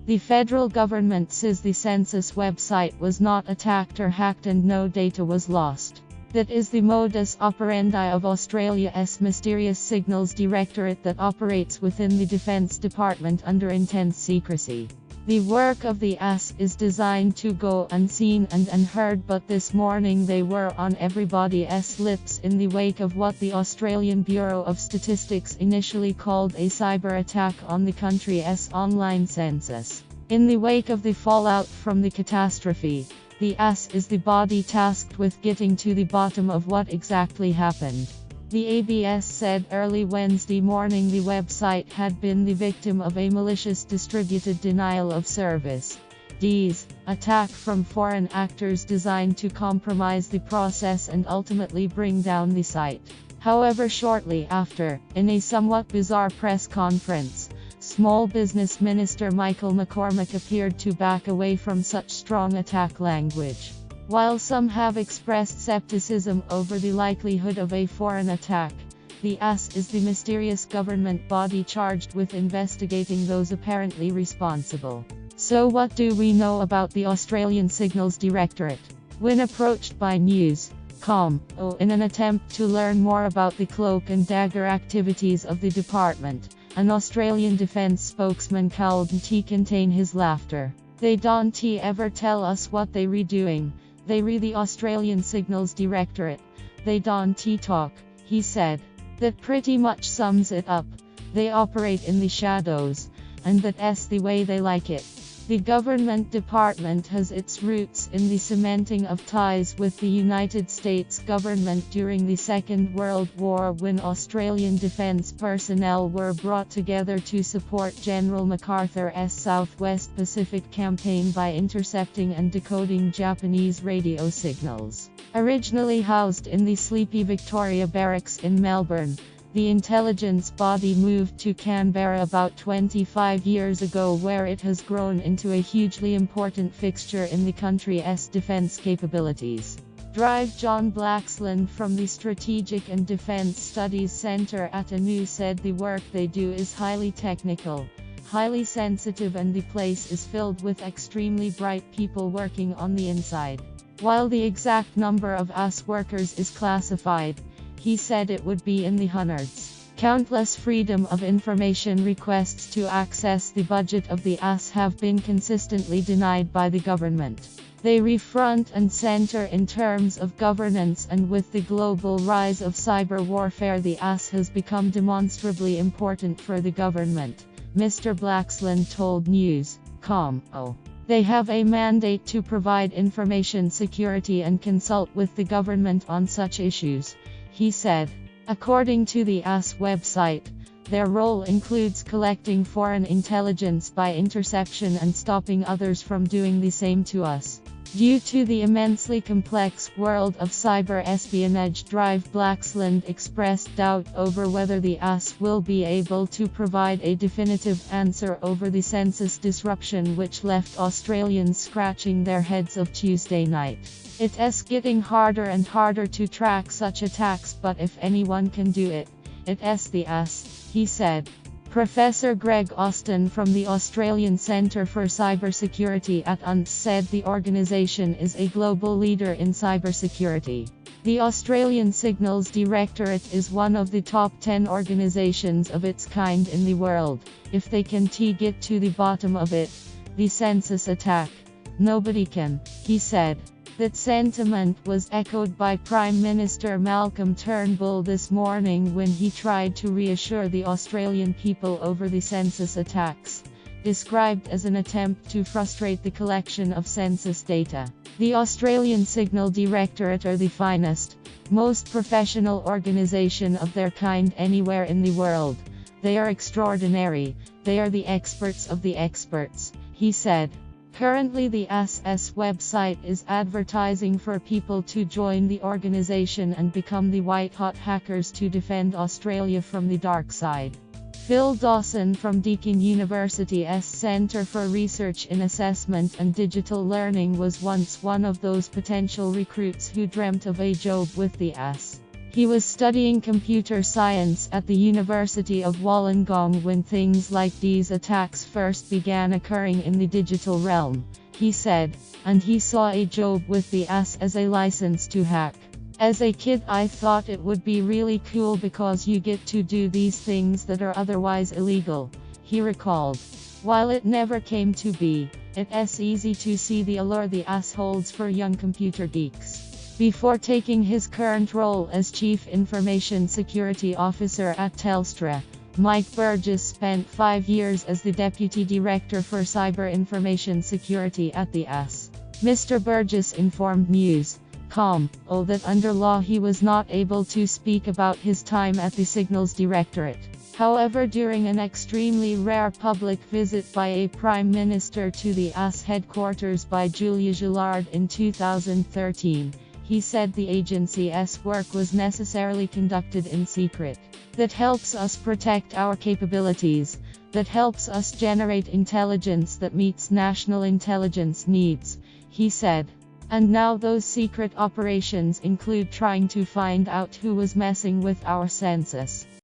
The federal government says the census website was not attacked or hacked and no data was lost. That is the modus operandi of Australia's mysterious signals directorate that operates within the Defence Department under intense secrecy. The work of the AS is designed to go unseen and unheard, but this morning they were on everybody's lips in the wake of what the Australian Bureau of Statistics initially called a cyber attack on the country's online census. In the wake of the fallout from the catastrophe, the AS is the body tasked with getting to the bottom of what exactly happened. The ABS said early Wednesday morning the website had been the victim of a malicious distributed denial of service (DDoS) attack from foreign actors designed to compromise the process and ultimately bring down the site. However, shortly after, in a somewhat bizarre press conference, Small Business Minister Michael McCormack appeared to back away from such strong attack language. While some have expressed skepticism over the likelihood of a foreign attack, the AS is the mysterious government body charged with investigating those apparently responsible. So what do we know about the Australian Signals Directorate? When approached by News.com, in an attempt to learn more about the cloak and dagger activities of the department, an Australian defence spokesman couldn't contain his laughter. They don't ever tell us what they redoing. They the Australian Signals Directorate. They don't talk, he said. That pretty much sums it up. They operate in the shadows, and that's the way they like it. The government department has its roots in the cementing of ties with the United States government during the Second World War, when Australian defence personnel were brought together to support General MacArthur's Southwest Pacific campaign by intercepting and decoding Japanese radio signals. Originally housed in the Sleepy Victoria Barracks in Melbourne, the intelligence body moved to Canberra about 25 years ago, where it has grown into a hugely important fixture in the country's defence capabilities. John Blaxland from the Strategic and Defence Studies Centre at ANU said the work they do is highly technical, highly sensitive, and the place is filled with extremely bright people working on the inside. While the exact number of AS workers is classified, he said it would be in the hundreds. Countless freedom of information requests to access the budget of the AS have been consistently denied by the government. They front and center in terms of governance, and with the global rise of cyber warfare, the AS has become demonstrably important for the government, Mr. Blaxland told News.com. They have a mandate to provide information security and consult with the government on such issues, he said. According to the AS website, their role includes collecting foreign intelligence by interception and stopping others from doing the same to us. Due to the immensely complex world of cyber espionage, Blaxland expressed doubt over whether the AS will be able to provide a definitive answer over the census disruption, which left Australians scratching their heads of Tuesday night. It's getting harder and harder to track such attacks, but if anyone can do it, it's the AS, he said. Professor Greg Austin from the Australian Centre for Cybersecurity at UNS said the organisation is a global leader in cybersecurity. The Australian Signals Directorate is one of the top 10 organisations of its kind in the world. If they can get to the bottom of it, the census attack, nobody can, he said. That sentiment was echoed by Prime Minister Malcolm Turnbull this morning when he tried to reassure the Australian people over the census attacks, described as an attempt to frustrate the collection of census data. The Australian Signal Directorate are the finest, most professional organisation of their kind anywhere in the world. They are extraordinary, they are the experts of the experts, he said. Currently the AS's website is advertising for people to join the organisation and become the white-hot hackers to defend Australia from the dark side. Phil Dawson from Deakin University's Centre for Research in Assessment and Digital Learning was once one of those potential recruits who dreamt of a job with the AS. He was studying computer science at the University of Wollongong when things like these attacks first began occurring in the digital realm, he said, and he saw a job with the AS as a license to hack. As a kid I thought it would be really cool because you get to do these things that are otherwise illegal, he recalled. While it never came to be, it's easy to see the allure the AS holds for young computer geeks. Before taking his current role as Chief Information Security Officer at Telstra, Mike Burgess spent 5 years as the Deputy Director for Cyber Information Security at the AS. Mr. Burgess informed News.com that under law he was not able to speak about his time at the Signals Directorate. However, during an extremely rare public visit by a Prime Minister to the AS headquarters by Julia Gillard in 2013, he said the agency's work was necessarily conducted in secret. That helps us protect our capabilities, that helps us generate intelligence that meets national intelligence needs, he said. And now those secret operations include trying to find out who was messing with our census.